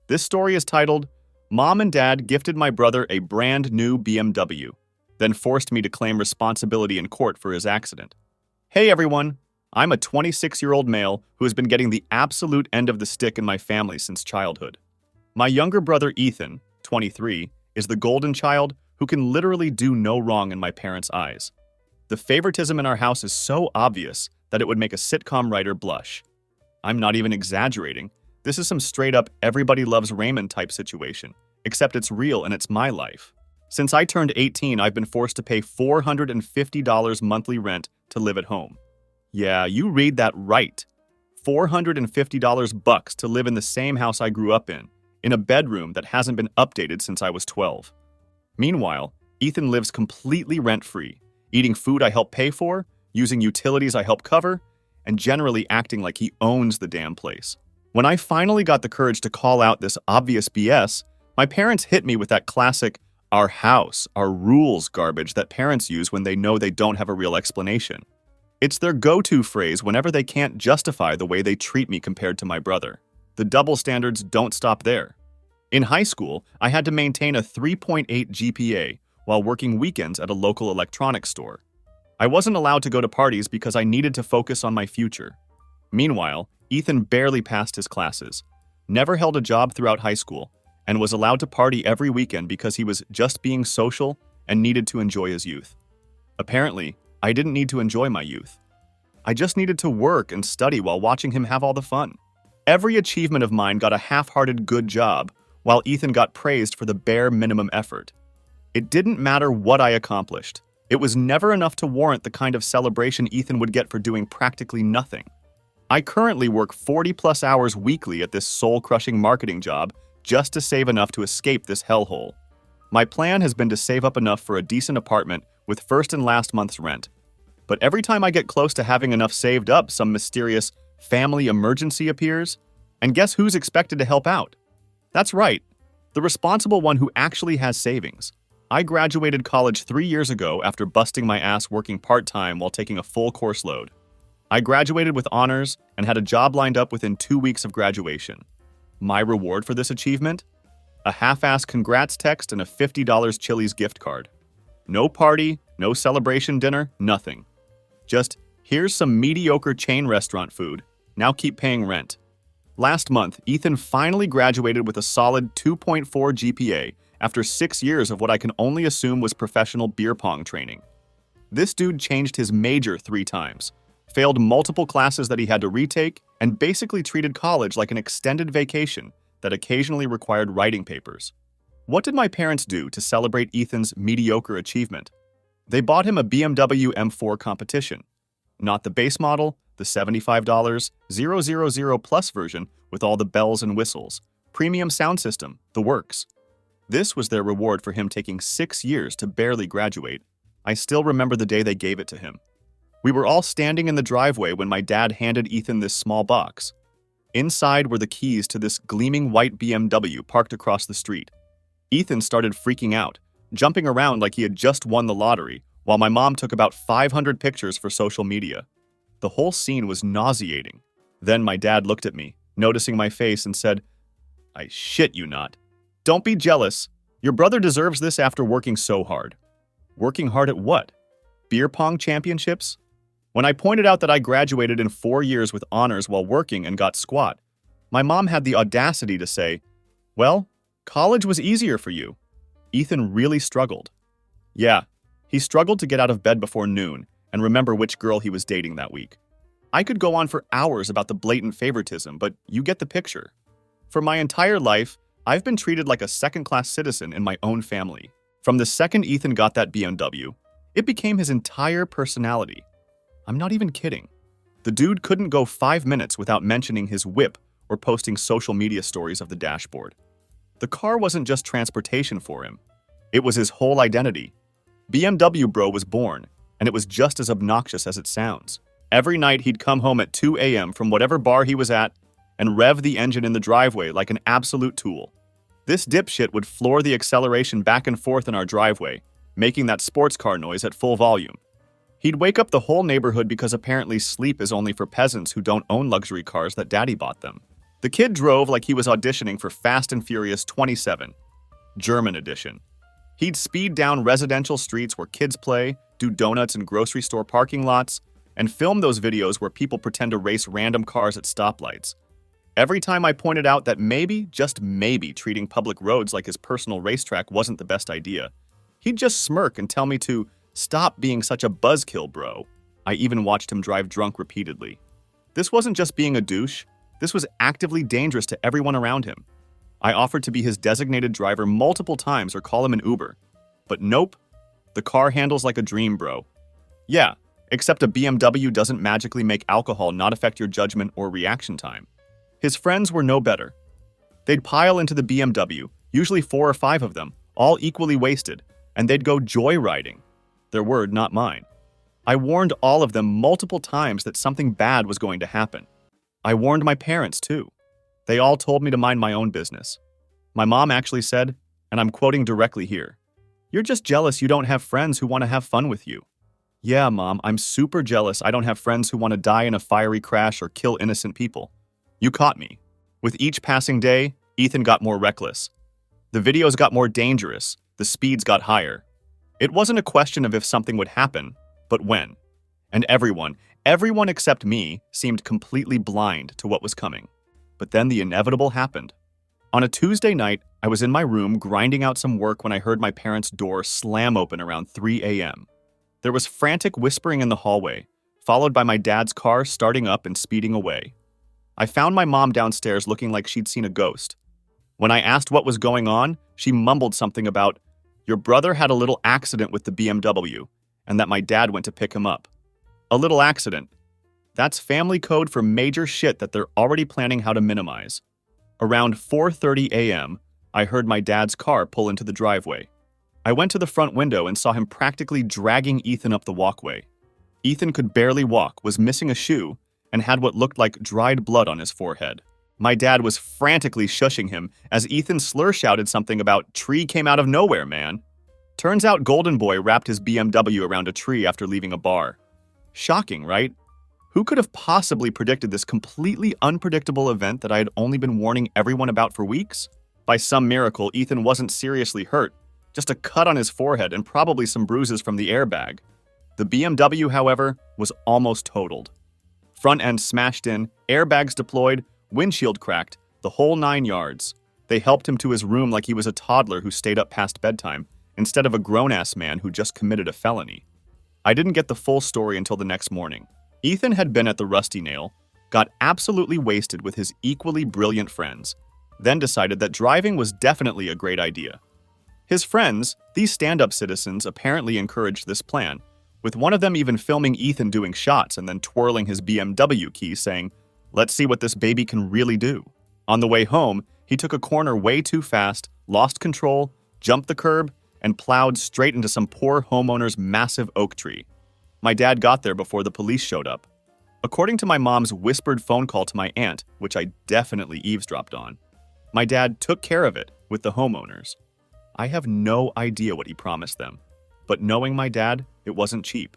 This story is titled, Mom and Dad Gifted My Brother a Brand New BMW, then Forced Me to Claim Responsibility in Court for His Accident. Hey everyone, I'm a 26-year-old male who has been getting the absolute end of the stick in my family since childhood. My younger brother Ethan, 23, is the golden child who can literally do no wrong in my parents' eyes. The favoritism in our house is so obvious that it would make a sitcom writer blush. I'm not even exaggerating. This is some straight-up everybody loves Raymond type situation, except it's real and it's my life. Since I turned 18, I've been forced to pay $450 monthly rent to live at home. Yeah, you read that right. $450 bucks to live in the same house I grew up in a bedroom that hasn't been updated since I was 12. Meanwhile, Ethan lives completely rent-free, eating food I help pay for, using utilities I help cover, and generally acting like he owns the damn place. When I finally got the courage to call out this obvious BS, my parents hit me with that classic, our house, our rules garbage that parents use when they know they don't have a real explanation. It's their go-to phrase whenever they can't justify the way they treat me compared to my brother. The double standards don't stop there. In high school, I had to maintain a 3.8 GPA while working weekends at a local electronics store. I wasn't allowed to go to parties because I needed to focus on my future. Meanwhile, Ethan barely passed his classes, never held a job throughout high school, and was allowed to party every weekend because he was just being social and needed to enjoy his youth. Apparently, I didn't need to enjoy my youth. I just needed to work and study while watching him have all the fun. Every achievement of mine got a half-hearted good job, while Ethan got praised for the bare minimum effort. It didn't matter what I accomplished. It was never enough to warrant the kind of celebration Ethan would get for doing practically nothing. I currently work 40-plus hours weekly at this soul-crushing marketing job just to save enough to escape this hellhole. My plan has been to save up enough for a decent apartment with first and last month's rent. But every time I get close to having enough saved up, some mysterious family emergency appears, and guess who's expected to help out? That's right, the responsible one who actually has savings. I graduated college 3 years ago after busting my ass working part-time while taking a full course load. I graduated with honors and had a job lined up within 2 weeks of graduation. My reward for this achievement? A half-assed congrats text and a $50 Chili's gift card. No party, no celebration dinner, nothing. Just, here's some mediocre chain restaurant food. Now keep paying rent. Last month, Ethan finally graduated with a solid 2.4 GPA after 6 years of what I can only assume was professional beer pong training. This dude changed his major 3 times, failed multiple classes that he had to retake, and basically treated college like an extended vacation that occasionally required writing papers. What did my parents do to celebrate Ethan's mediocre achievement? They bought him a BMW M4 competition. Not the base model, the $75 000 Plus version with all the bells and whistles, premium sound system, the works. This was their reward for him taking 6 years to barely graduate. I still remember the day they gave it to him. We were all standing in the driveway when my dad handed Ethan this small box. Inside were the keys to this gleaming white BMW parked across the street. Ethan started freaking out, jumping around like he had just won the lottery, while my mom took about 500 pictures for social media. The whole scene was nauseating. Then my dad looked at me, noticing my face, and said, "I shit you not. Don't be jealous. Your brother deserves this after working so hard." Working hard at what? Beer pong championships? When I pointed out that I graduated in 4 years with honors while working and got squat, my mom had the audacity to say, "Well, college was easier for you." Ethan really struggled. Yeah, he struggled to get out of bed before noon and remember which girl he was dating that week. I could go on for hours about the blatant favoritism, but you get the picture. For my entire life, I've been treated like a second-class citizen in my own family. From the second Ethan got that BMW, it became his entire personality. I'm not even kidding. The dude couldn't go 5 minutes without mentioning his whip or posting social media stories of the dashboard. The car wasn't just transportation for him. It was his whole identity. BMW Bro was born, and it was just as obnoxious as it sounds. Every night he'd come home at 2 a.m. from whatever bar he was at and rev the engine in the driveway like an absolute tool. This dipshit would floor the acceleration back and forth in our driveway, making that sports car noise at full volume. He'd wake up the whole neighborhood because apparently sleep is only for peasants who don't own luxury cars that daddy bought them. The kid drove like he was auditioning for Fast and Furious 27, German edition. He'd speed down residential streets where kids play, do donuts in grocery store parking lots, and film those videos where people pretend to race random cars at stoplights. Every time I pointed out that maybe, just maybe, treating public roads like his personal racetrack wasn't the best idea, he'd just smirk and tell me to stop being such a buzzkill, bro. I even watched him drive drunk repeatedly. This wasn't just being a douche, this was actively dangerous to everyone around him. I offered to be his designated driver multiple times or call him an Uber. But nope, the car handles like a dream, bro. Yeah, except a BMW doesn't magically make alcohol not affect your judgment or reaction time. His friends were no better. They'd pile into the BMW, usually 4 or 5 of them, all equally wasted, and they'd go joyriding. Their word, not mine. I warned all of them multiple times that something bad was going to happen. I warned my parents, too. They all told me to mind my own business. My mom actually said, and I'm quoting directly here, "You're just jealous you don't have friends who want to have fun with you." Yeah, Mom, I'm super jealous I don't have friends who want to die in a fiery crash or kill innocent people. You caught me. With each passing day, Ethan got more reckless. The videos got more dangerous, the speeds got higher. It wasn't a question of if something would happen, but when. And everyone except me seemed completely blind to what was coming. But then the inevitable happened. On a Tuesday night, I was in my room grinding out some work when I heard my parents' door slam open around 3 a.m. There was frantic whispering in the hallway, followed by my dad's car starting up and speeding away. I found my mom downstairs looking like she'd seen a ghost. When I asked what was going on, she mumbled something about, "Your brother had a little accident with the BMW, and that my dad went to pick him up." A little accident. That's family code for major shit that they're already planning how to minimize. Around 4:30 a.m., I heard my dad's car pull into the driveway. I went to the front window and saw him practically dragging Ethan up the walkway. Ethan could barely walk, was missing a shoe, and had what looked like dried blood on his forehead. My dad was frantically shushing him as Ethan slur-shouted something about "tree came out of nowhere, man." Turns out Golden Boy wrapped his BMW around a tree after leaving a bar. Shocking, right? Who could have possibly predicted this completely unpredictable event that I had only been warning everyone about for weeks? By some miracle, Ethan wasn't seriously hurt, just a cut on his forehead and probably some bruises from the airbag. The BMW, however, was almost totaled. Front end smashed in, airbags deployed, windshield cracked, the whole 9 yards. They helped him to his room like he was a toddler who stayed up past bedtime, instead of a grown-ass man who just committed a felony. I didn't get the full story until the next morning. Ethan had been at the Rusty Nail, got absolutely wasted with his equally brilliant friends, then decided that driving was definitely a great idea. His friends, these stand-up citizens, apparently encouraged this plan, with one of them even filming Ethan doing shots and then twirling his BMW key saying, "Let's see what this baby can really do." On the way home, he took a corner way too fast, lost control, jumped the curb, and plowed straight into some poor homeowner's massive oak tree. My dad got there before the police showed up. According to my mom's whispered phone call to my aunt, which I definitely eavesdropped on, my dad took care of it with the homeowners. I have no idea what he promised them, but knowing my dad, it wasn't cheap.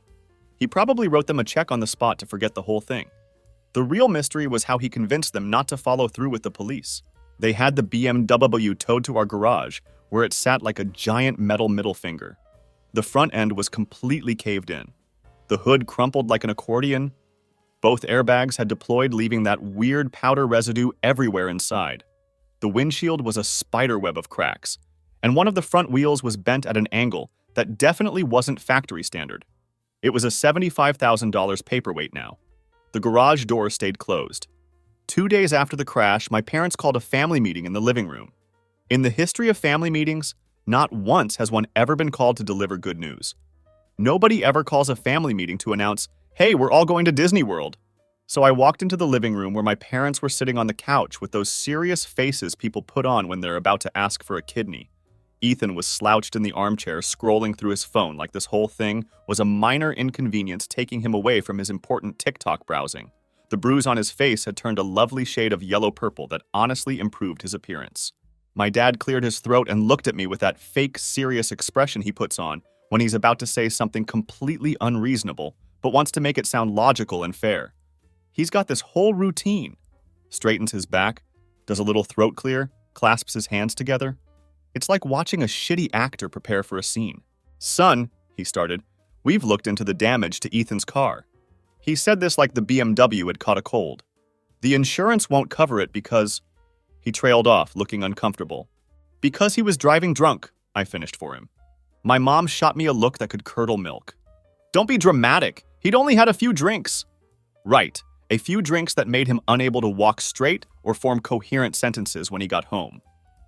He probably wrote them a check on the spot to forget the whole thing. The real mystery was how he convinced them not to follow through with the police. They had the BMW towed to our garage, where it sat like a giant metal middle finger. The front end was completely caved in. The hood crumpled like an accordion. Both airbags had deployed, leaving that weird powder residue everywhere inside. The windshield was a spiderweb of cracks, and one of the front wheels was bent at an angle that definitely wasn't factory standard. It was a $75,000 paperweight now. The garage door stayed closed. 2 days after the crash, my parents called a family meeting in the living room. In the history of family meetings, not once has one ever been called to deliver good news. Nobody ever calls a family meeting to announce, "Hey, we're all going to Disney World." So I walked into the living room where my parents were sitting on the couch with those serious faces people put on when they're about to ask for a kidney. Ethan was slouched in the armchair, scrolling through his phone like this whole thing was a minor inconvenience taking him away from his important TikTok browsing. The bruise on his face had turned a lovely shade of yellow-purple that honestly improved his appearance. My dad cleared his throat and looked at me with that fake, serious expression he puts on when he's about to say something completely unreasonable, but wants to make it sound logical and fair. He's got this whole routine. Straightens his back, does a little throat clear, clasps his hands together. It's like watching a shitty actor prepare for a scene. "Son," he started, "we've looked into the damage to Ethan's car." He said this like the BMW had caught a cold. "The insurance won't cover it because—" He trailed off, looking uncomfortable. "Because he was driving drunk," I finished for him. My mom shot me a look that could curdle milk. "Don't be dramatic. He'd only had a few drinks." "Right. A few drinks that made him unable to walk straight or form coherent sentences when he got home.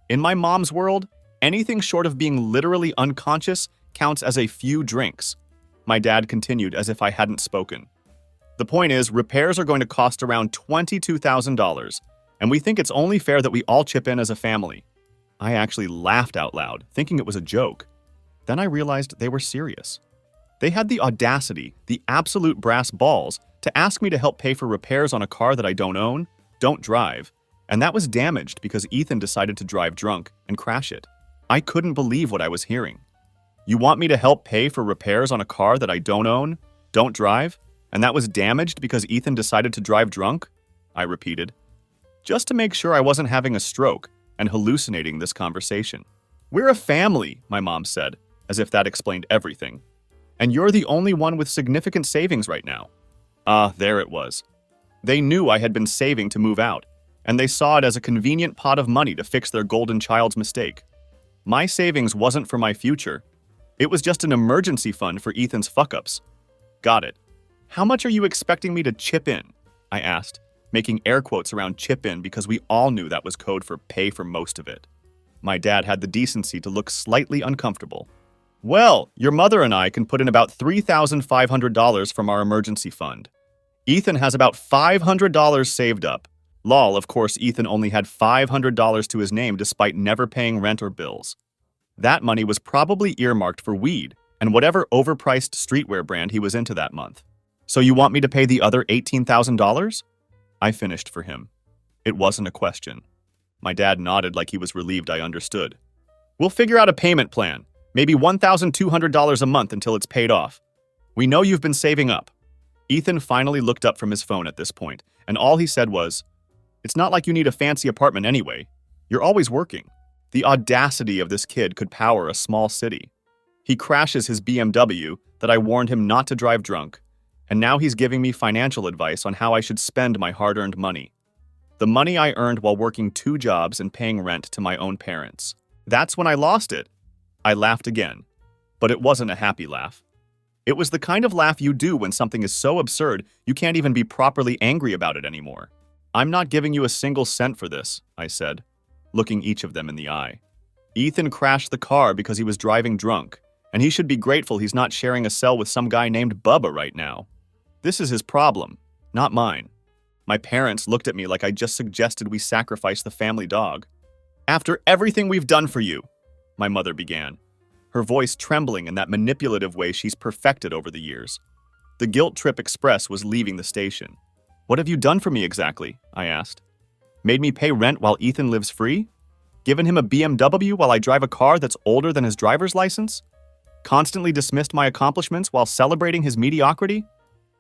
In my mom's world, anything short of being literally unconscious counts as a few drinks." My dad continued as if I hadn't spoken. "The point is, repairs are going to cost around $22,000, and we think it's only fair that we all chip in as a family." I actually laughed out loud, thinking it was a joke. Then I realized they were serious. They had the audacity, the absolute brass balls, to ask me to help pay for repairs on a car that I don't own, don't drive, and that was damaged because Ethan decided to drive drunk and crash it. I couldn't believe what I was hearing. "You want me to help pay for repairs on a car that I don't own, don't drive, and that was damaged because Ethan decided to drive drunk?" I repeated, just to make sure I wasn't having a stroke and hallucinating this conversation. "We're a family," my mom said, as if that explained everything. "And you're the only one with significant savings right now." There it was. They knew I had been saving to move out, and they saw it as a convenient pot of money to fix their golden child's mistake. My savings wasn't for my future. It was just an emergency fund for Ethan's fuck-ups. "Got it. How much are you expecting me to chip in?" I asked, making air quotes around chip in because we all knew that was code for pay for most of it. My dad had the decency to look slightly uncomfortable. "Well, your mother and I can put in about $3,500 from our emergency fund. Ethan has about $500 saved up. Lol, of course, Ethan only had $500 to his name despite never paying rent or bills. That money was probably earmarked for weed and whatever overpriced streetwear brand he was into that month. So you want me to pay the other $18,000? I finished for him. It wasn't a question. My dad nodded like he was relieved I understood. "We'll figure out a payment plan. Maybe $1,200 a month until it's paid off. We know you've been saving up." Ethan finally looked up from his phone at this point, and all he said was, "It's not like you need a fancy apartment anyway. You're always working." The audacity of this kid could power a small city. He crashes his BMW that I warned him not to drive drunk, and now he's giving me financial advice on how I should spend my hard-earned money. The money I earned while working 2 jobs and paying rent to my own parents. That's when I lost it. I laughed again, but it wasn't a happy laugh. It was the kind of laugh you do when something is so absurd you can't even be properly angry about it anymore. "I'm not giving you a single cent for this," I said, looking each of them in the eye. "Ethan crashed the car because he was driving drunk, and he should be grateful he's not sharing a cell with some guy named Bubba right now. This is his problem, not mine." My parents looked at me like I just suggested we sacrifice the family dog. "After everything we've done for you," my mother began, her voice trembling in that manipulative way she's perfected over the years. The Guilt Trip Express was leaving the station. "What have you done for me exactly?" I asked. "Made me pay rent while Ethan lives free? Given him a BMW while I drive a car that's older than his driver's license? Constantly dismissed my accomplishments while celebrating his mediocrity?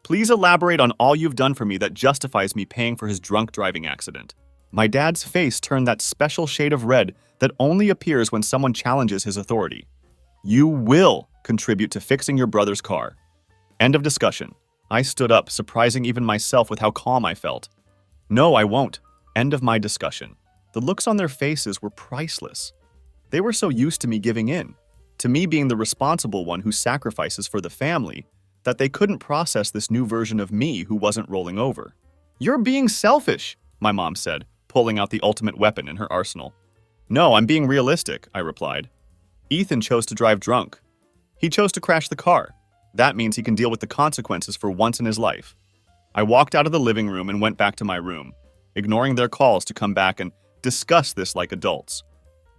Please elaborate on all you've done for me that justifies me paying for his drunk driving accident." My dad's face turned that special shade of red that only appears when someone challenges his authority. "You will contribute to fixing your brother's car. End of discussion." I stood up, surprising even myself with how calm I felt. "No, I won't. End of my discussion." The looks on their faces were priceless. They were so used to me giving in, to me being the responsible one who sacrifices for the family, that they couldn't process this new version of me who wasn't rolling over. "You're being selfish," my mom said, pulling out the ultimate weapon in her arsenal. "No, I'm being realistic," I replied. "Ethan chose to drive drunk. He chose to crash the car. That means he can deal with the consequences for once in his life." I walked out of the living room and went back to my room, ignoring their calls to come back and discuss this like adults.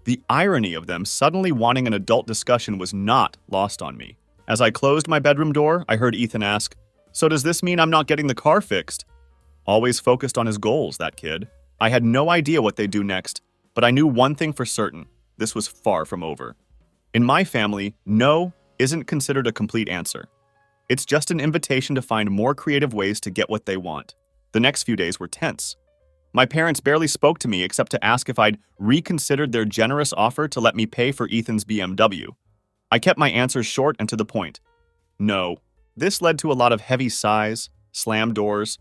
The irony of them suddenly wanting an adult discussion was not lost on me. As I closed my bedroom door, I heard Ethan ask, "So does this mean I'm not getting the car fixed?" Always focused on his goals, that kid. I had no idea what they'd do next, but I knew one thing for certain. This was far from over. In my family, no isn't considered a complete answer. It's just an invitation to find more creative ways to get what they want. The next few days were tense. My parents barely spoke to me except to ask if I'd reconsidered their generous offer to let me pay for Ethan's BMW. I kept my answers short and to the point. No. This led to a lot of heavy sighs, slammed doors,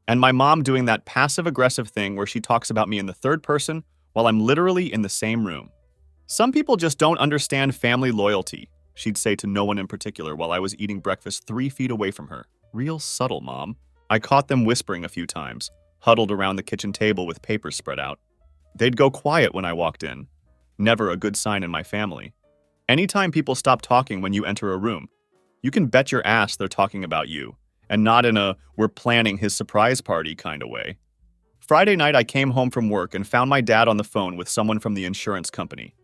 and my mom doing that passive-aggressive thing where she talks about me in the third person while I'm literally in the same room. Some people just don't understand family loyalty, she'd say to no one in particular while I was eating breakfast 3 feet away from her. Real subtle, Mom. I caught them whispering a few times, huddled around the kitchen table with papers spread out. They'd go quiet when I walked in. Never a good sign in my family. Anytime people stop talking when you enter a room, you can bet your ass they're talking about you, and not in a "we're planning his surprise party" kind of way. Friday night I came home from work and found my dad on the phone with someone from the insurance company.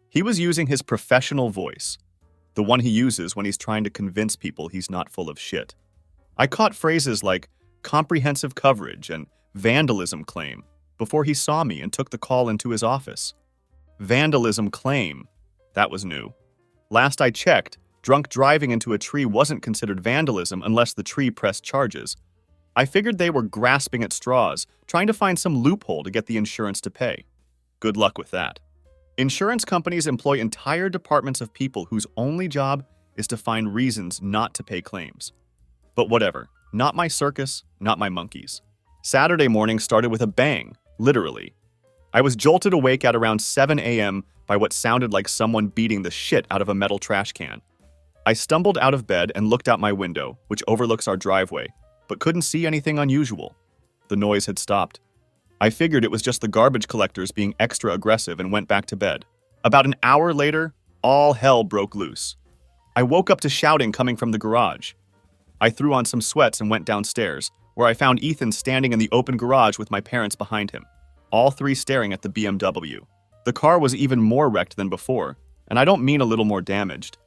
He was using his professional voice, the one he uses when he's trying to convince people he's not full of shit. I caught phrases like comprehensive coverage and vandalism claim before he saw me and took the call into his office. Vandalism claim. That was new. Last I checked, drunk driving into a tree wasn't considered vandalism unless the tree pressed charges. I figured they were grasping at straws, trying to find some loophole to get the insurance to pay. Good luck with that. Insurance companies employ entire departments of people whose only job is to find reasons not to pay claims. But whatever, not my circus, not my monkeys. Saturday morning started with a bang, literally. I was jolted awake at around 7 a.m. by what sounded like someone beating the shit out of a metal trash can. I stumbled out of bed and looked out my window, which overlooks our driveway, but couldn't see anything unusual. The noise had stopped. I figured it was just the garbage collectors being extra aggressive and went back to bed. About an hour later, all hell broke loose. I woke up to shouting coming from the garage. I threw on some sweats and went downstairs, where I found Ethan standing in the open garage with my parents behind him, all three staring at the BMW. The car was even more wrecked than before, and I don't mean a little more damaged.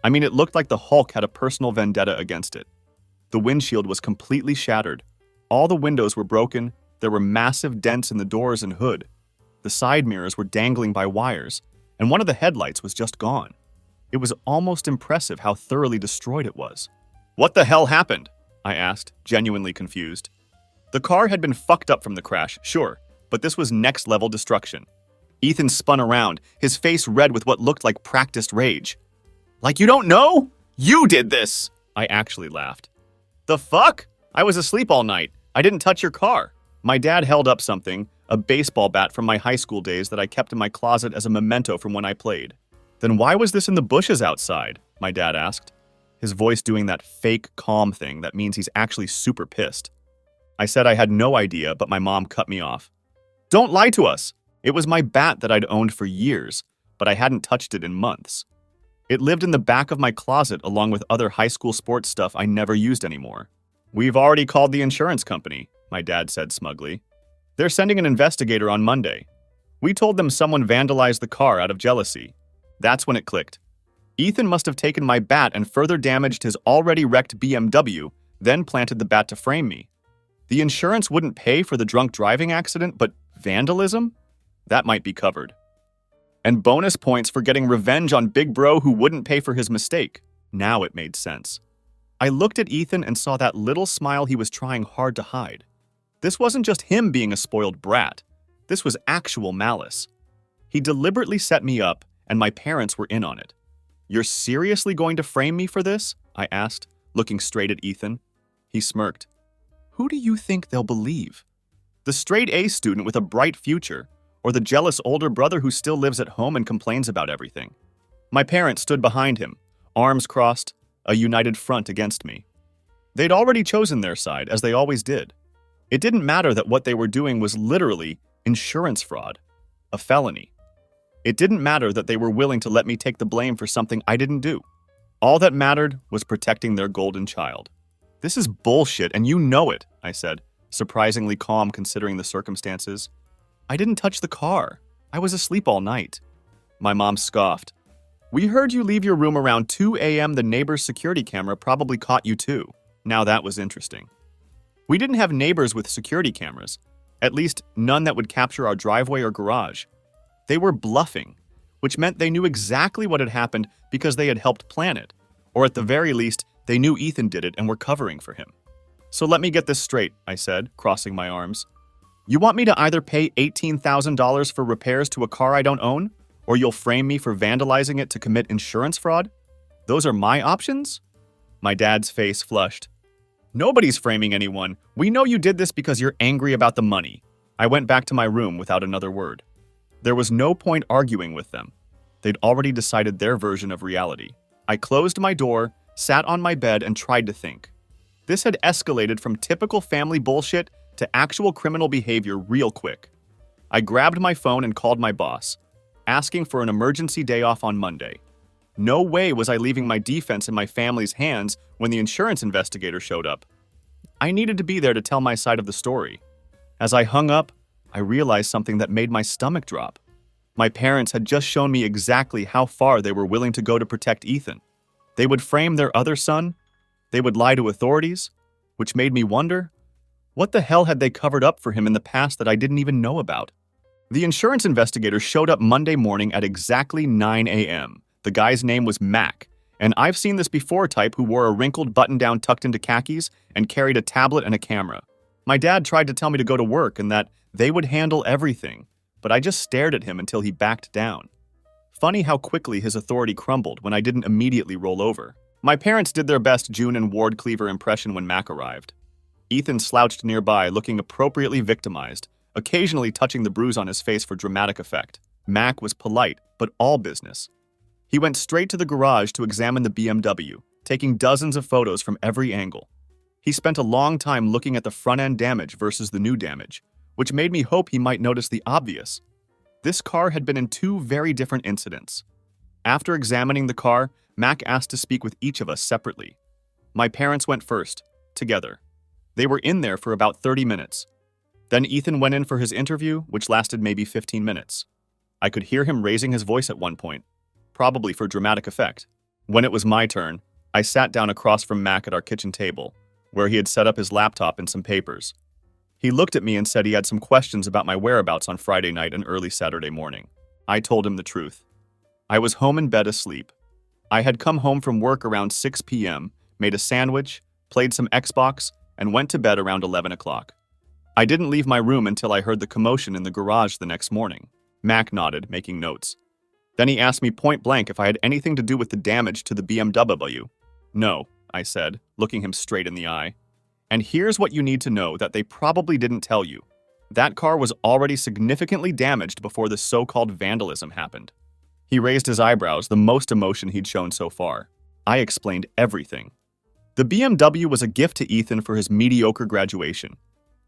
I mean it looked like the Hulk had a personal vendetta against it. The windshield was completely shattered. All the windows were broken. There were massive dents in the doors and hood. The side mirrors were dangling by wires, and one of the headlights was just gone. It was almost impressive how thoroughly destroyed it was. "What the hell happened?" I asked, genuinely confused. The car had been fucked up from the crash, sure, but this was next-level destruction. Ethan spun around, his face red with what looked like practiced rage. "Like you don't know? You did this!" I actually laughed. "The fuck? I was asleep all night. I didn't touch your car." My dad held up something, a baseball bat from my high school days that I kept in my closet as a memento from when I played. "Then why was this in the bushes outside?" my dad asked, his voice doing that fake calm thing that means he's actually super pissed. I said I had no idea, but my mom cut me off. "Don't lie to us. It was my bat that I'd owned for years, but I hadn't touched it in months. It lived in the back of my closet along with other high school sports stuff I never used anymore." "We've already called the insurance company," my dad said smugly. "They're sending an investigator on Monday. We told them someone vandalized the car out of jealousy." That's when it clicked. Ethan must have taken my bat and further damaged his already wrecked BMW, then planted the bat to frame me. The insurance wouldn't pay for the drunk driving accident, but vandalism? That might be covered. And bonus points for getting revenge on Big Bro who wouldn't pay for his mistake. Now it made sense. I looked at Ethan and saw that little smile he was trying hard to hide. This wasn't just him being a spoiled brat. This was actual malice. He deliberately set me up, and my parents were in on it. "You're seriously going to frame me for this?" I asked, looking straight at Ethan. He smirked. "Who do you think they'll believe? The straight-A student with a bright future, or the jealous older brother who still lives at home and complains about everything?" My parents stood behind him, arms crossed, a united front against me. They'd already chosen their side, as they always did. It didn't matter that what they were doing was literally insurance fraud, a felony. It didn't matter that they were willing to let me take the blame for something I didn't do. All that mattered was protecting their golden child. "This is bullshit, and you know it," I said, surprisingly calm considering the circumstances. "I didn't touch the car. I was asleep all night." My mom scoffed. "We heard you leave your room around 2 a.m. The neighbor's security camera probably caught you too." Now that was interesting. We didn't have neighbors with security cameras, at least none that would capture our driveway or garage. They were bluffing, which meant they knew exactly what had happened because they had helped plan it, or at the very least, they knew Ethan did it and were covering for him. "So let me get this straight," I said, crossing my arms. You want me to either pay $18,000 for repairs to a car I don't own, or you'll frame me for vandalizing it to commit insurance fraud? Those are my options? My dad's face flushed. Nobody's framing anyone. We know you did this because you're angry about the money. I went back to my room without another word. There was no point arguing with them. They'd already decided their version of reality. I closed my door, sat on my bed, and tried to think. This had escalated from typical family bullshit to actual criminal behavior real quick. I grabbed my phone and called my boss, asking for an emergency day off on Monday. No way was I leaving my defense in my family's hands when the insurance investigator showed up. I needed to be there to tell my side of the story. As I hung up, I realized something that made my stomach drop. My parents had just shown me exactly how far they were willing to go to protect Ethan. They would frame their other son. They would lie to authorities, which made me wonder, what the hell had they covered up for him in the past that I didn't even know about? The insurance investigator showed up Monday morning at exactly 9 a.m. The guy's name was Mac, and I've seen this before type who wore a wrinkled button-down tucked into khakis and carried a tablet and a camera. My dad tried to tell me to go to work and that they would handle everything, but I just stared at him until he backed down. Funny how quickly his authority crumbled when I didn't immediately roll over. My parents did their best June and Ward Cleaver impression when Mac arrived. Ethan slouched nearby, looking appropriately victimized, occasionally touching the bruise on his face for dramatic effect. Mac was polite, but all business. He went straight to the garage to examine the BMW, taking dozens of photos from every angle. He spent a long time looking at the front-end damage versus the new damage, which made me hope he might notice the obvious. This car had been in two very different incidents. After examining the car, Mac asked to speak with each of us separately. My parents went first, together. They were in there for about 30 minutes. Then Ethan went in for his interview, which lasted maybe 15 minutes. I could hear him raising his voice at one point, probably for dramatic effect. When it was my turn, I sat down across from Mac at our kitchen table, where he had set up his laptop and some papers. He looked at me and said he had some questions about my whereabouts on Friday night and early Saturday morning. I told him the truth. I was home in bed asleep. I had come home from work around 6 p.m., made a sandwich, played some Xbox, and went to bed around 11 o'clock. I didn't leave my room until I heard the commotion in the garage the next morning. Mac nodded, making notes. Then he asked me point blank if I had anything to do with the damage to the BMW. No, I said, looking him straight in the eye. And here's what you need to know that they probably didn't tell you. That car was already significantly damaged before the so-called vandalism happened. He raised his eyebrows, the most emotion he'd shown so far. I explained everything. The BMW was a gift to Ethan for his mediocre graduation.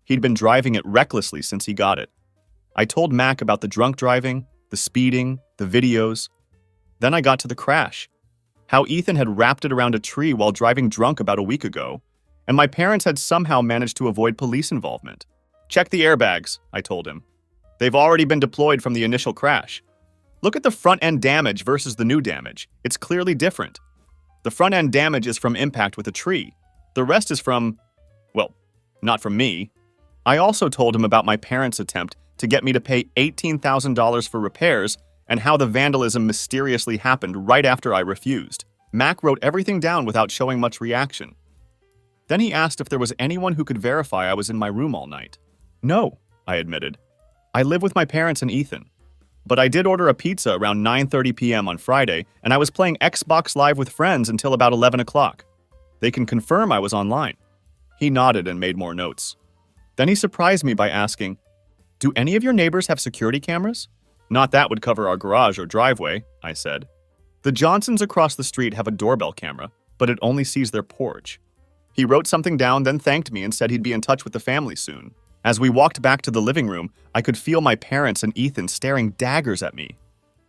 He'd been driving it recklessly since he got it. I told Mac about the drunk driving, the speeding, the videos. Then I got to the crash. How Ethan had wrapped it around a tree while driving drunk about a week ago, and my parents had somehow managed to avoid police involvement. Check the airbags, I told him. They've already been deployed from the initial crash. Look at the front-end damage versus the new damage. It's clearly different. The front-end damage is from impact with a tree. The rest is from, well, not from me. I also told him about my parents' attempt to get me to pay $18,000 for repairs and how the vandalism mysteriously happened right after I refused. Mac wrote everything down without showing much reaction. Then he asked if there was anyone who could verify I was in my room all night. No, I admitted. I live with my parents and Ethan. But I did order a pizza around 9:30 p.m. on Friday, and I was playing Xbox Live with friends until about 11 o'clock. They can confirm I was online. He nodded and made more notes. Then he surprised me by asking, "Do any of your neighbors have security cameras?" "Not that would cover our garage or driveway," I said. "The Johnsons across the street have a doorbell camera, but it only sees their porch." He wrote something down, then thanked me and said he'd be in touch with the family soon. As we walked back to the living room, I could feel my parents and Ethan staring daggers at me.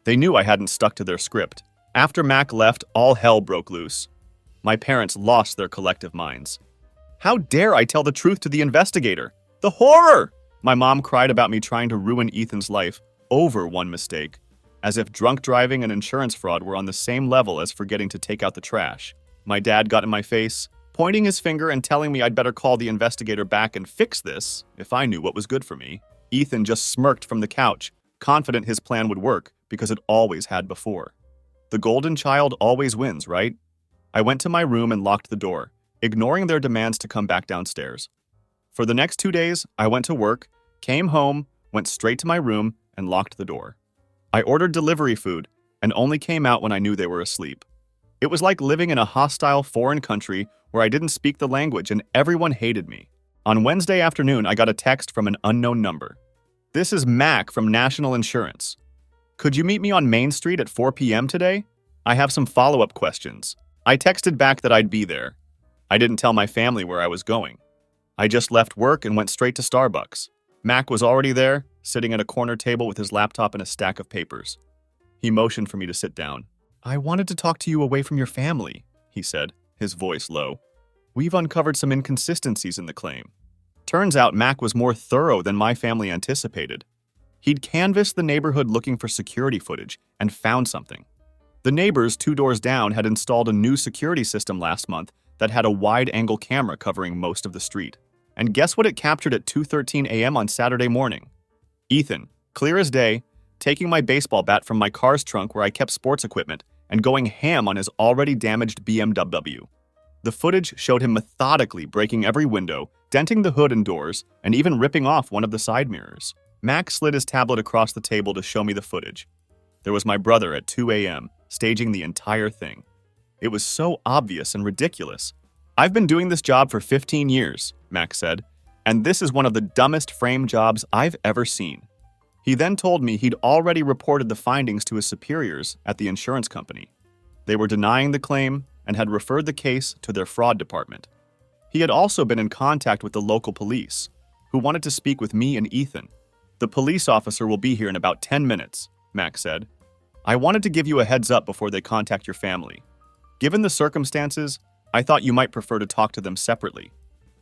They knew I hadn't stuck to their script. After Mac left, all hell broke loose. My parents lost their collective minds. How dare I tell the truth to the investigator? The horror! My mom cried about me trying to ruin Ethan's life over one mistake, as if drunk driving and insurance fraud were on the same level as forgetting to take out the trash. My dad got in my face, pointing his finger and telling me I'd better call the investigator back and fix this if I knew what was good for me. Ethan just smirked from the couch, confident his plan would work because it always had before. The golden child always wins, right? I went to my room and locked the door, ignoring their demands to come back downstairs. For the next 2 days, I went to work, Came home, went straight to my room, and locked the door. I ordered delivery food and only came out when I knew they were asleep. It was like living in a hostile foreign country where I didn't speak the language and everyone hated me. On Wednesday afternoon, I got a text from an unknown number. "This is Mac from National Insurance. Could you meet me on Main Street at 4 p.m. today? I have some follow-up questions." I texted back that I'd be there. I didn't tell my family where I was going. I just left work and went straight to Starbucks. Mac was already there, sitting at a corner table with his laptop and a stack of papers. He motioned for me to sit down. "I wanted to talk to you away from your family," he said, his voice low. "We've uncovered some inconsistencies in the claim." Turns out Mac was more thorough than my family anticipated. He'd canvassed the neighborhood looking for security footage and found something. The neighbors 2 doors down had installed a new security system last month that had a wide-angle camera covering most of the street. And guess what it captured at 2:13 a.m. on Saturday morning? Ethan, clear as day, taking my baseball bat from my car's trunk where I kept sports equipment and going ham on his already damaged BMW. The footage showed him methodically breaking every window, denting the hood and doors, and even ripping off one of the side mirrors. Max slid his tablet across the table to show me the footage. There was my brother at 2 a.m., staging the entire thing. It was so obvious and ridiculous. "I've been doing this job for 15 years, Max said, "and this is one of the dumbest frame jobs I've ever seen." He then told me he'd already reported the findings to his superiors at the insurance company. They were denying the claim and had referred the case to their fraud department. He had also been in contact with the local police, who wanted to speak with me and Ethan. "The police officer will be here in about 10 minutes, Max said. "I wanted to give you a heads up before they contact your family. Given the circumstances, I thought you might prefer to talk to them separately."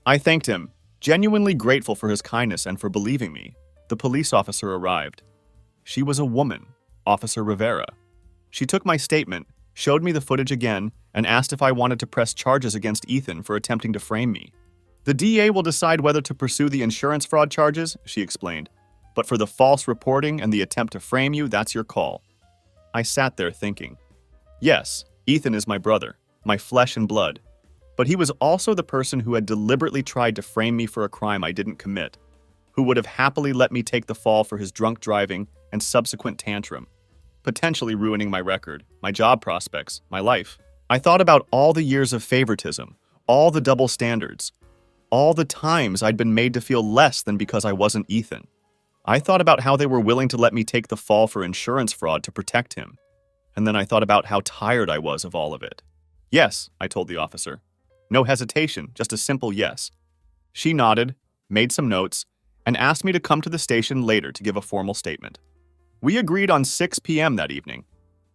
I thanked him, genuinely grateful for his kindness and for believing me. The police officer arrived. She was a woman, Officer Rivera. She took my statement, showed me the footage again, and asked if I wanted to press charges against Ethan for attempting to frame me. "The DA will decide whether to pursue the insurance fraud charges," she explained. "But for the false reporting and the attempt to frame you, that's your call." I sat there thinking. Yes, Ethan is my brother, my flesh and blood. But he was also the person who had deliberately tried to frame me for a crime I didn't commit, who would have happily let me take the fall for his drunk driving and subsequent tantrum, potentially ruining my record, my job prospects, my life. I thought about all the years of favoritism, all the double standards, all the times I'd been made to feel less than because I wasn't Ethan. I thought about how they were willing to let me take the fall for insurance fraud to protect him. And then I thought about how tired I was of all of it. "Yes," I told the officer. No hesitation, just a simple yes. She nodded, made some notes, and asked me to come to the station later to give a formal statement. We agreed on 6 p.m. that evening.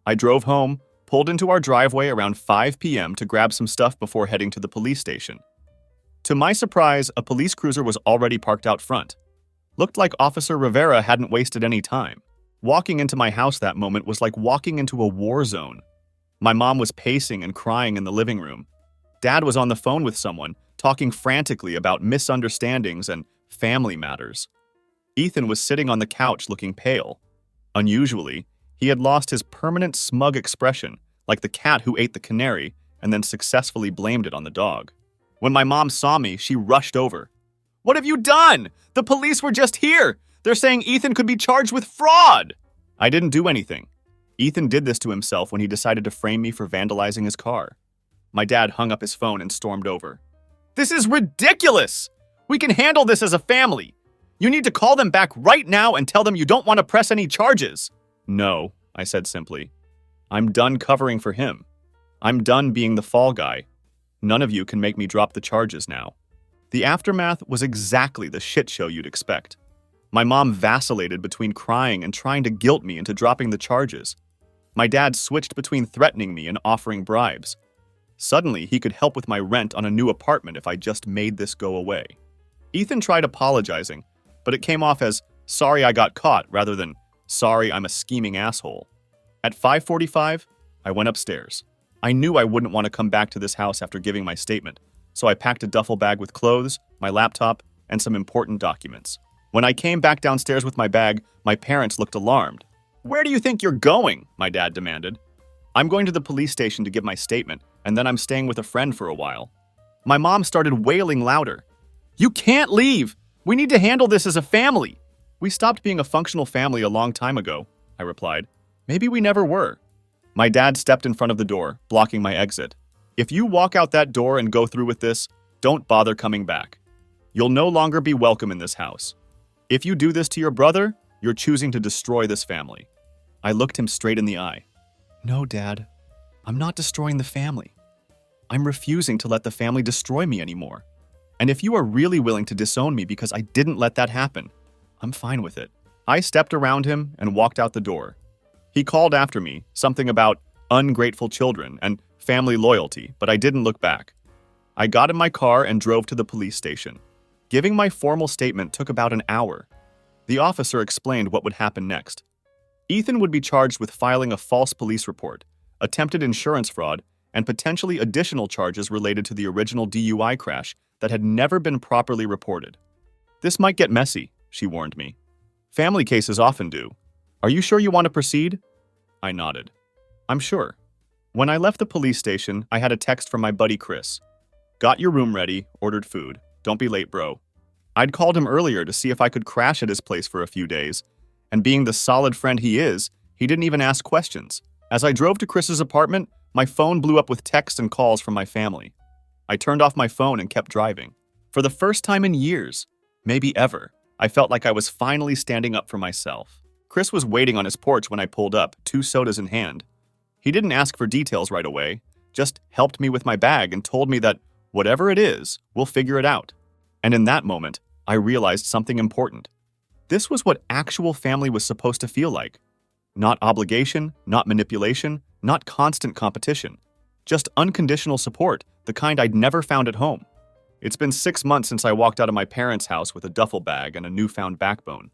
I drove home, pulled into our driveway around 5 p.m. to grab some stuff before heading to the police station. To my surprise, a police cruiser was already parked out front. Looked like Officer Rivera hadn't wasted any time. Walking into my house that moment was like walking into a war zone. My mom was pacing and crying in the living room. Dad was on the phone with someone, talking frantically about misunderstandings and family matters. Ethan was sitting on the couch looking pale. Unusually, he had lost his permanent smug expression, like the cat who ate the canary and then successfully blamed it on the dog. When my mom saw me, she rushed over. "What have you done? The police were just here! They're saying Ethan could be charged with fraud!" I didn't do anything. Ethan did this to himself when he decided to frame me for vandalizing his car. My dad hung up his phone and stormed over. "This is ridiculous! We can handle this as a family. You need to call them back right now and tell them you don't want to press any charges." "No," I said simply. "I'm done covering for him. I'm done being the fall guy. None of you can make me drop the charges now." The aftermath was exactly the shit show you'd expect. My mom vacillated between crying and trying to guilt me into dropping the charges. My dad switched between threatening me and offering bribes. Suddenly, he could help with my rent on a new apartment if I just made this go away. Ethan tried apologizing, but it came off as, "Sorry I got caught," rather than, "Sorry I'm a scheming asshole." At 5:45, I went upstairs. I knew I wouldn't want to come back to this house after giving my statement, so I packed a duffel bag with clothes, my laptop, and some important documents. When I came back downstairs with my bag, my parents looked alarmed. "Where do you think you're going?" my dad demanded. "I'm going to the police station to give my statement, and then I'm staying with a friend for a while." My mom started wailing louder. "You can't leave! We need to handle this as a family. We stopped being a functional family a long time ago, I replied. Maybe we never were. My dad stepped in front of the door, blocking my exit. If you walk out that door and go through with this, don't bother coming back. You'll no longer be welcome in this house. If you do this to your brother, you're choosing to destroy this family. I looked him straight in the eye. No, Dad. I'm not destroying the family. I'm refusing to let the family destroy me anymore. And if you are really willing to disown me because I didn't let that happen, I'm fine with it. I stepped around him and walked out the door. He called after me, something about ungrateful children and family loyalty, but I didn't look back. I got in my car and drove to the police station. Giving my formal statement took about an hour. The officer explained what would happen next. Ethan would be charged with filing a false police report, attempted insurance fraud, and potentially additional charges related to the original DUI crash that had never been properly reported. This might get messy, she warned me. Family cases often do. Are you sure you want to proceed? I nodded. I'm sure. When I left the police station, I had a text from my buddy Chris. Got your room ready, ordered food. Don't be late, bro. I'd called him earlier to see if I could crash at his place for a few days, and being the solid friend he is, he didn't even ask questions. As I drove to Chris's apartment, my phone blew up with texts and calls from my family. I turned off my phone and kept driving. For the first time in years, maybe ever, I felt like I was finally standing up for myself. Chris was waiting on his porch when I pulled up, 2 sodas in hand. He didn't ask for details right away, just helped me with my bag and told me that whatever it is, we'll figure it out. And in that moment, I realized something important. This was what actual family was supposed to feel like. Not obligation, not manipulation, not constant competition. Just unconditional support, the kind I'd never found at home. It's been 6 months since I walked out of my parents' house with a duffel bag and a newfound backbone.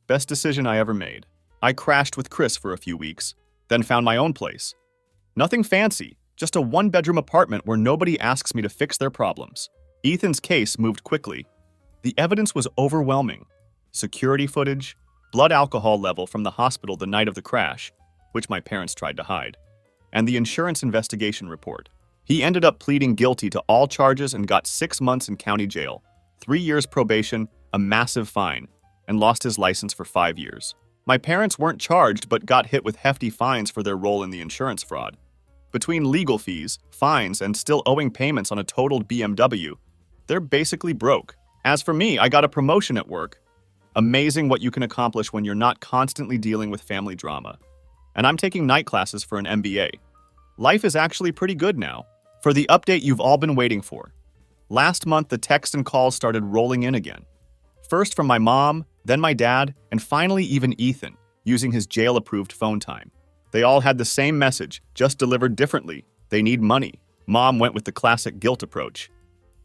Best decision I ever made. I crashed with Chris for a few weeks, then found my own place. Nothing fancy, just a 1-bedroom apartment where nobody asks me to fix their problems. Ethan's case moved quickly. The evidence was overwhelming. Security footage, blood alcohol level from the hospital the night of the crash, which my parents tried to hide, and the insurance investigation report. He ended up pleading guilty to all charges and got 6 months in county jail, 3 years probation, a massive fine, and lost his license for 5 years. My parents weren't charged but got hit with hefty fines for their role in the insurance fraud. Between legal fees, fines, and still owing payments on a totaled BMW, they're basically broke. As for me, I got a promotion at work. Amazing what you can accomplish when you're not constantly dealing with family drama. And I'm taking night classes for an MBA. Life is actually pretty good now. For the update you've all been waiting for. Last month, the texts and calls started rolling in again. First from my mom, then my dad, and finally even Ethan, using his jail-approved phone time. They all had the same message, just delivered differently. They need money. Mom went with the classic guilt approach.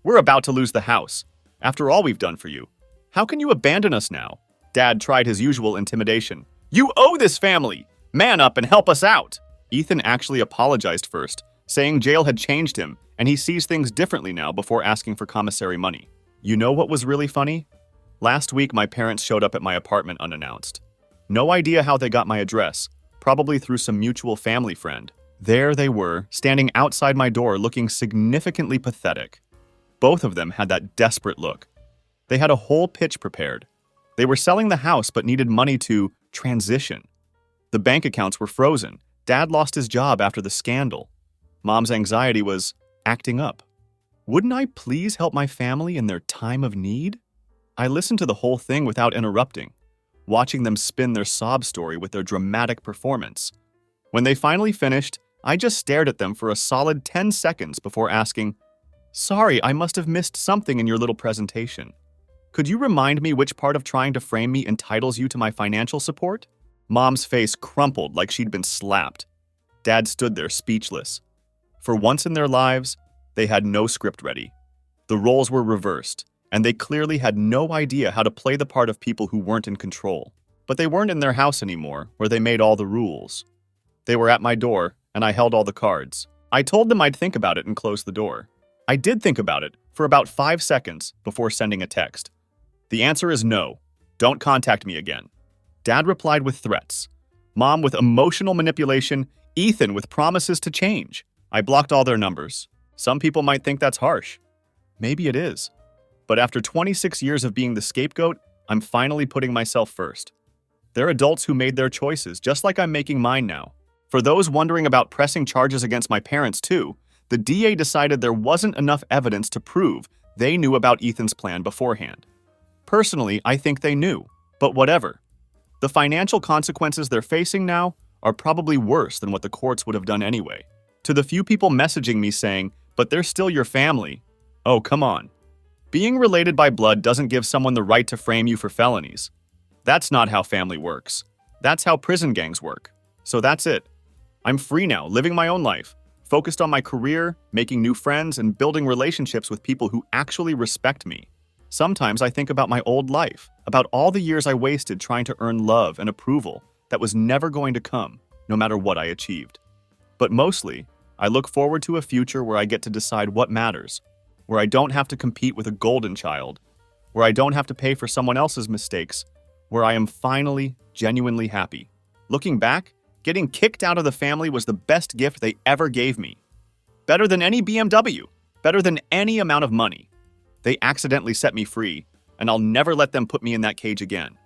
We're about to lose the house. After all we've done for you. How can you abandon us now? Dad tried his usual intimidation. You owe this family! Man up and help us out! Ethan actually apologized first, saying jail had changed him, and he sees things differently now before asking for commissary money. You know what was really funny? Last week, my parents showed up at my apartment unannounced. No idea how they got my address, probably through some mutual family friend. There they were, standing outside my door looking significantly pathetic. Both of them had that desperate look. They had a whole pitch prepared. They were selling the house but needed money to transition. The bank accounts were frozen. Dad lost his job after the scandal. Mom's anxiety was acting up. Wouldn't I please help my family in their time of need? I listened to the whole thing without interrupting, watching them spin their sob story with their dramatic performance. When they finally finished, I just stared at them for a solid 10 seconds before asking, "Sorry, I must have missed something in your little presentation. Could you remind me which part of trying to frame me entitles you to my financial support?" Mom's face crumpled like she'd been slapped. Dad stood there speechless. For once in their lives, they had no script ready. The roles were reversed, and they clearly had no idea how to play the part of people who weren't in control. But they weren't in their house anymore, where they made all the rules. They were at my door, and I held all the cards. I told them I'd think about it and close the door. I did think about it for about 5 seconds before sending a text. The answer is no. Don't contact me again. Dad replied with threats. Mom with emotional manipulation. Ethan with promises to change. I blocked all their numbers. Some people might think that's harsh. Maybe it is. But after 26 years of being the scapegoat, I'm finally putting myself first. They're adults who made their choices, just like I'm making mine now. For those wondering about pressing charges against my parents too, the DA decided there wasn't enough evidence to prove they knew about Ethan's plan beforehand. Personally, I think they knew, but whatever. The financial consequences they're facing now are probably worse than what the courts would have done anyway. To the few people messaging me saying, "But they're still your family." Oh, come on. Being related by blood doesn't give someone the right to frame you for felonies. That's not how family works. That's how prison gangs work. So that's it. I'm free now, living my own life, focused on my career, making new friends, and building relationships with people who actually respect me. Sometimes I think about my old life, about all the years I wasted trying to earn love and approval that was never going to come, no matter what I achieved. But mostly, I look forward to a future where I get to decide what matters, where I don't have to compete with a golden child, where I don't have to pay for someone else's mistakes, where I am finally, genuinely happy. Looking back, getting kicked out of the family was the best gift they ever gave me. Better than any BMW, better than any amount of money. They accidentally set me free, and I'll never let them put me in that cage again.